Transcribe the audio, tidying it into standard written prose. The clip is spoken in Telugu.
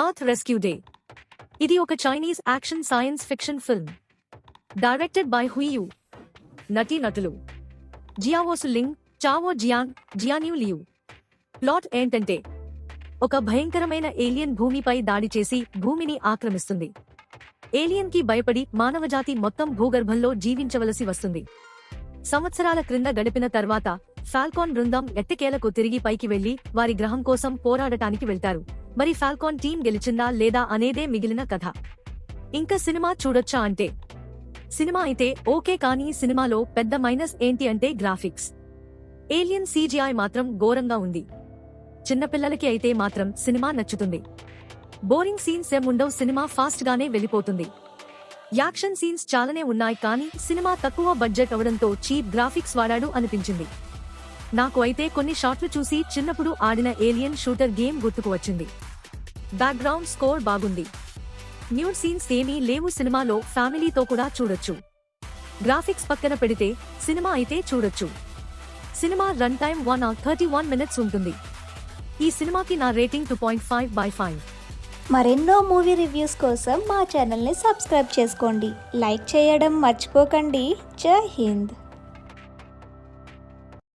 Earth rescue day. ఇది ఒక Chinese action science fiction film. Directed by హుయు. నటులు జియావో సులింగ్, చావో జియాంగ్, జియాన్యూ లియు. ప్లాట్ ఏంటంటే, ఒక భయంకరమైన ఏలియన్ భూమిపై దాడి చేసి భూమిని ఆక్రమిస్తుంది. ఏలియన్ కి భయపడి మానవజాతి మొత్తం భూగర్భంలో జీవించవలసి వస్తుంది. సంవత్సరాల క్రింద గడిపిన తర్వాత ఫాల్కాన్ బృందం ఎట్టకేలకు తిరిగి పైకి వెళ్లి వారి గ్రహం కోసం పోరాడటానికి వెళ్తారు. మరి ఫాల్కాన్ టీం గెలిచిందా లేదా అనేదే మిగిలిన కథ. ఇంకా సినిమా చూడొచ్చా అంటే, సినిమా అయితే ఓకే, కానీ సినిమాలో పెద్ద మైనస్ ఏంటి అంటే గ్రాఫిక్స్. ఏలియన్ CGI మాత్రం ఘోరంగా ఉంది. చిన్నపిల్లలకి అయితే మాత్రం సినిమా నచ్చుతుంది. బోరింగ్ సీన్స్ ఏముండవు, సినిమా ఫాస్ట్ గానే వెళ్ళిపోతుంది. యాక్షన్ సీన్స్ చాలానే ఉన్నాయి, కానీ సినిమా తక్కువ బడ్జెట్ అవడంతో చీప్ గ్రాఫిక్స్ వాడాడు అనిపించింది. నాకు అయితే కొన్ని షాట్లు చూసి చిన్నప్పుడు ఆడిన ఏలియన్ షూటర్ గేమ్ గుర్తుకు వచ్చింది. బ్యాక్గ్రౌండ్ స్కోర్ బాగుంది. న్యూడ్ సీన్స్ ఏమీ లేవు. సినిమాలో ఫ్యామిలీతో కూడా చూడొచ్చు. గ్రాఫిక్స్ పక్కన పెడితే సినిమా అయితే చూడొచ్చు. Cinema run time 1 hour 31 minutes ఉంటుంది. ఈ సినిమాకి నా రేటింగ్ 2.5/5. మరెన్నో మూవీ రివ్యూస్ కోసం మా ఛానల్ని సబ్స్క్రైబ్ చేసుకోండి. లైక్ చేయడం మర్చిపోకండి. జై హింద్.